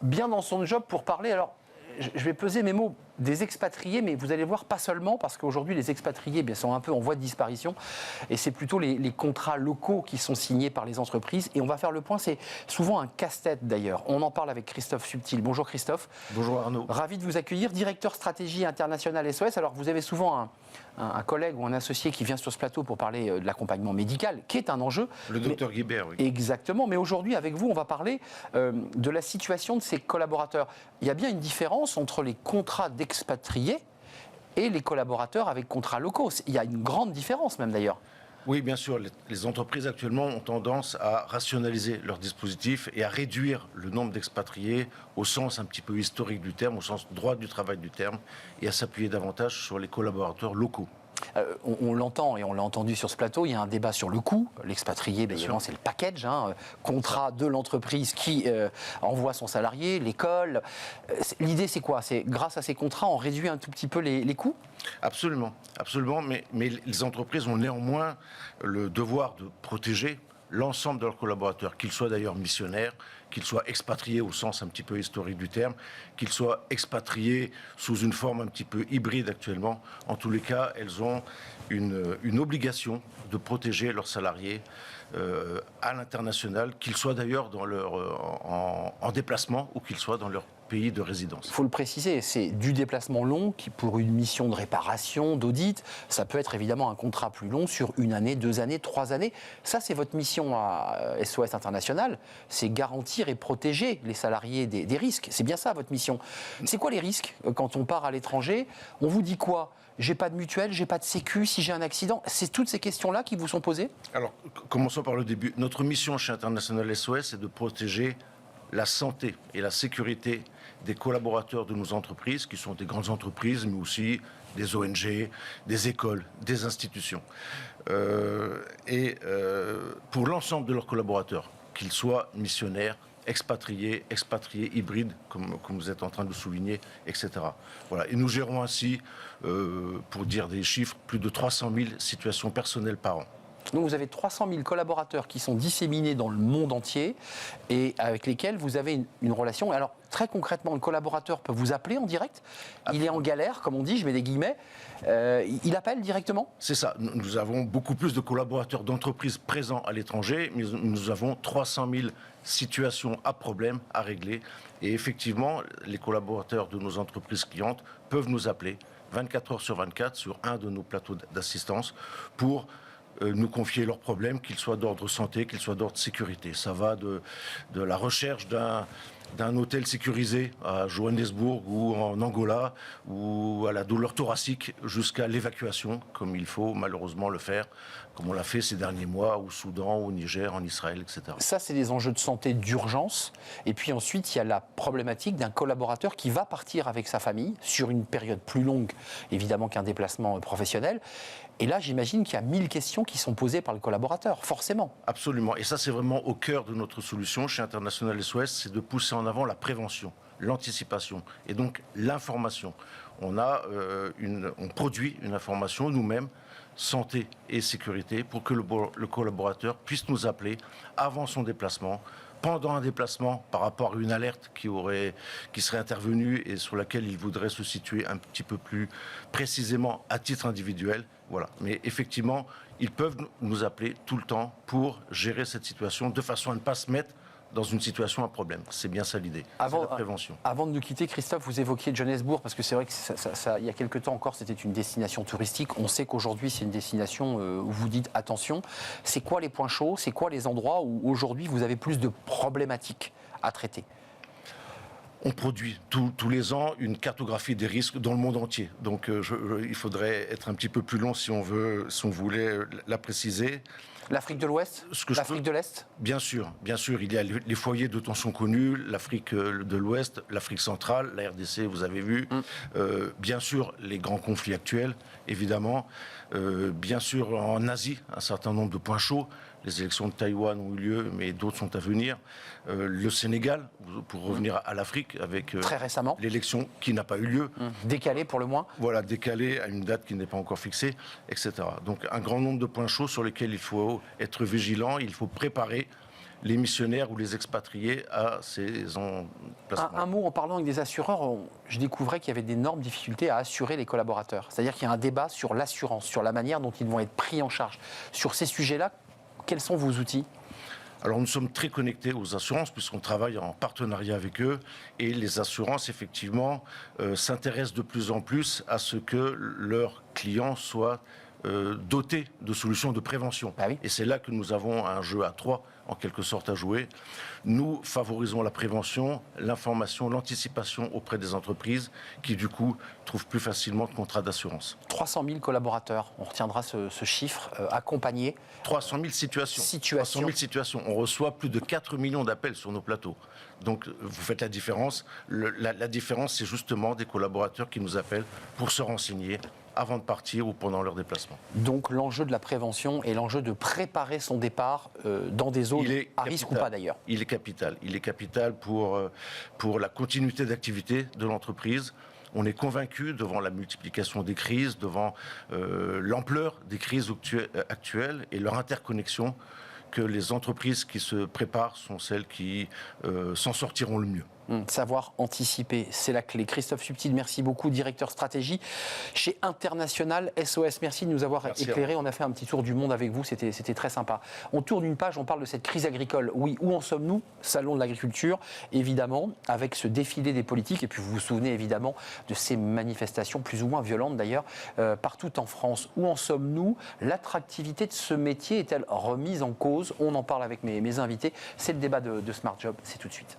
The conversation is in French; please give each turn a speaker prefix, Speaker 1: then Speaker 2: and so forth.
Speaker 1: bien dans son job pour parler. Alors, je vais peser mes mots, des expatriés, mais vous allez voir, pas seulement, parce qu'aujourd'hui, les expatriés sont un peu en voie de disparition, et c'est plutôt les contrats locaux qui sont signés par les entreprises. Et on va faire le point, c'est souvent un casse-tête d'ailleurs. On en parle avec Christophe Subtil. Bonjour Christophe.
Speaker 2: Bonjour Arnaud.
Speaker 1: Ravi de vous accueillir, directeur stratégie internationale SOS. Alors, vous avez souvent un collègue ou un associé qui vient sur ce plateau pour parler de l'accompagnement médical, qui est un enjeu.
Speaker 2: Le docteur Guibert, oui.
Speaker 1: Exactement, mais aujourd'hui, avec vous, on va parler de la situation de ces collaborateurs. Il y a bien une différence entre les contrats d'expatriés et les collaborateurs avec contrats locaux. Il y a une grande différence même d'ailleurs.
Speaker 2: Oui, bien sûr. Les entreprises actuellement ont tendance à rationaliser leurs dispositifs et à réduire le nombre d'expatriés au sens un petit peu historique du terme, au sens droit du travail du terme, et à s'appuyer davantage sur les collaborateurs locaux.
Speaker 1: On l'entend et on l'a entendu sur ce plateau, il y a un débat sur le coût. L'expatrié, évidemment, c'est le package, contrat de l'entreprise qui envoie son salarié, l'école. L'idée, c'est quoi? C'est grâce à ces contrats, on réduit un tout petit peu les coûts?
Speaker 2: Absolument, absolument. Mais les entreprises ont néanmoins le devoir de protéger l'ensemble de leurs collaborateurs, qu'ils soient d'ailleurs missionnaires, qu'ils soient expatriés au sens un petit peu historique du terme, qu'ils soient expatriés sous une forme un petit peu hybride actuellement. En tous les cas, elles ont une obligation de protéger leurs salariés à l'international, qu'ils soient d'ailleurs en déplacement ou qu'ils soient dans leur pays de résidence.
Speaker 1: Il faut le préciser, c'est du déplacement long qui, pour une mission de réparation, d'audit, ça peut être évidemment un contrat plus long sur 1 année, 2 années, 3 années. Ça, c'est votre mission à SOS International, c'est garantir et protéger les salariés des risques. C'est bien ça votre mission. C'est quoi les risques quand on part à l'étranger? On vous dit quoi? J'ai pas de mutuelle, j'ai pas de sécu, si j'ai un accident. C'est toutes ces questions-là qui vous sont posées?
Speaker 2: Alors, commençons par le début. Notre mission chez International SOS, c'est de protéger la santé et la sécurité des collaborateurs de nos entreprises, qui sont des grandes entreprises, mais aussi des ONG, des écoles, des institutions. Pour l'ensemble de leurs collaborateurs, qu'ils soient missionnaires, expatriés hybrides, comme vous êtes en train de souligner, etc. Voilà. Et nous gérons ainsi, pour dire des chiffres, plus de 300 000 situations personnelles par an.
Speaker 1: Donc vous avez 300 000 collaborateurs qui sont disséminés dans le monde entier et avec lesquels vous avez une relation. Alors très concrètement, le collaborateur peut vous appeler en direct. Il est en galère, comme on dit, je mets des guillemets. Il appelle directement?
Speaker 2: C'est ça. Nous avons beaucoup plus de collaborateurs d'entreprises présents à l'étranger, mais nous avons 300 000 situations à problème à régler. Et effectivement, les collaborateurs de nos entreprises clientes peuvent nous appeler 24 heures sur 24 sur un de nos plateaux d'assistance pour nous confier leurs problèmes, qu'ils soient d'ordre santé, qu'ils soient d'ordre sécurité. Ça va de la recherche d'un hôtel sécurisé à Johannesburg ou en Angola, ou à la douleur thoracique, jusqu'à l'évacuation, comme il faut malheureusement le faire, comme on l'a fait ces derniers mois au Soudan, au Niger, en Israël, etc.
Speaker 1: Ça, c'est des enjeux de santé d'urgence. Et puis ensuite, il y a la problématique d'un collaborateur qui va partir avec sa famille sur une période plus longue, évidemment, qu'un déplacement professionnel. Et là, j'imagine qu'il y a 1000 questions qui sont posées par le collaborateur, forcément.
Speaker 2: Absolument. Et ça, c'est vraiment au cœur de notre solution chez International SOS, c'est de pousser en avant la prévention, l'anticipation et donc l'information. On produit une information nous-mêmes, santé et sécurité, pour que le collaborateur puisse nous appeler avant son déplacement, pendant un déplacement, par rapport à une alerte qui serait intervenue et sur laquelle il voudrait se situer un petit peu plus précisément à titre individuel. Voilà. Mais effectivement, ils peuvent nous appeler tout le temps pour gérer cette situation de façon à ne pas se mettre dans une situation à problème. C'est bien ça l'idée, c'est la prévention.
Speaker 1: Avant de nous quitter, Christophe, vous évoquiez Johannesburg, parce que c'est vrai que il y a quelques temps encore, c'était une destination touristique. On sait qu'aujourd'hui, c'est une destination où vous dites attention. C'est quoi les points chauds? C'est quoi les endroits où aujourd'hui vous avez plus de problématiques à traiter?
Speaker 2: On produit tous les ans une cartographie des risques dans le monde entier. Donc il faudrait être un petit peu plus long si on voulait la préciser.
Speaker 1: L'Afrique de l'Ouest? L'Afrique de l'Est?
Speaker 2: Bien sûr. Il y a les foyers de tension connus, l'Afrique de l'Ouest, l'Afrique centrale, la RDC, vous avez vu. Bien sûr, les grands conflits actuels, évidemment. Bien sûr, en Asie, un certain nombre de points chauds. Les élections de Taïwan ont eu lieu, mais d'autres sont à venir. Le Sénégal, pour revenir à l'Afrique, avec
Speaker 1: très récemment,
Speaker 2: l'élection qui n'a pas eu lieu.
Speaker 1: Décalée pour le moins.
Speaker 2: Voilà, décalée à une date qui n'est pas encore fixée, etc. Donc un grand nombre de points chauds sur lesquels il faut être vigilant, il faut préparer les missionnaires ou les expatriés à ces emplacements.
Speaker 1: Un mot en parlant avec des assureurs, je découvrais qu'il y avait d'énormes difficultés à assurer les collaborateurs. C'est-à-dire qu'il y a un débat sur l'assurance, sur la manière dont ils vont être pris en charge. Sur ces sujets-là, quels sont vos outils ?
Speaker 2: Alors nous sommes très connectés aux assurances puisqu'on travaille en partenariat avec eux et les assurances effectivement s'intéressent de plus en plus à ce que leurs clients soient dotés de solutions de prévention.
Speaker 1: Ah oui.
Speaker 2: Et c'est là que nous avons un jeu à trois en quelque sorte à jouer. Nous favorisons la prévention, l'information, l'anticipation auprès des entreprises qui du coup trouvent plus facilement de contrats d'assurance.
Speaker 1: 300 000 collaborateurs, on retiendra ce chiffre, accompagnés.
Speaker 2: 300 000 situations. 300 000 situations. On reçoit plus de 4 millions d'appels sur nos plateaux. Donc, vous faites la différence. La différence, c'est justement des collaborateurs qui nous appellent pour se renseigner avant de partir ou pendant leur déplacement.
Speaker 1: Donc, l'enjeu de la prévention et l'enjeu de préparer son départ dans des zones à risque ou pas d'ailleurs.
Speaker 2: Il est capital. Il est capital pour la continuité d'activité de l'entreprise. On est convaincu devant la multiplication des crises, devant l'ampleur des crises actuelles et leur interconnexion, que les entreprises qui se préparent sont celles qui s'en sortiront le mieux.
Speaker 1: Savoir anticiper, c'est la clé. Christophe Subtil, merci beaucoup, directeur stratégie chez International SOS. Merci de nous avoir éclairé. On a fait un petit tour du monde avec vous, c'était très sympa. On tourne une page, on parle de cette crise agricole. Oui, où en sommes-nous ? Salon de l'agriculture, évidemment, avec ce défilé des politiques. Et puis vous vous souvenez évidemment de ces manifestations plus ou moins violentes d'ailleurs, partout en France. Où en sommes-nous ? L'attractivité de ce métier est-elle remise en cause ? On en parle avec mes invités. C'est le débat de Smart Job, c'est tout de suite.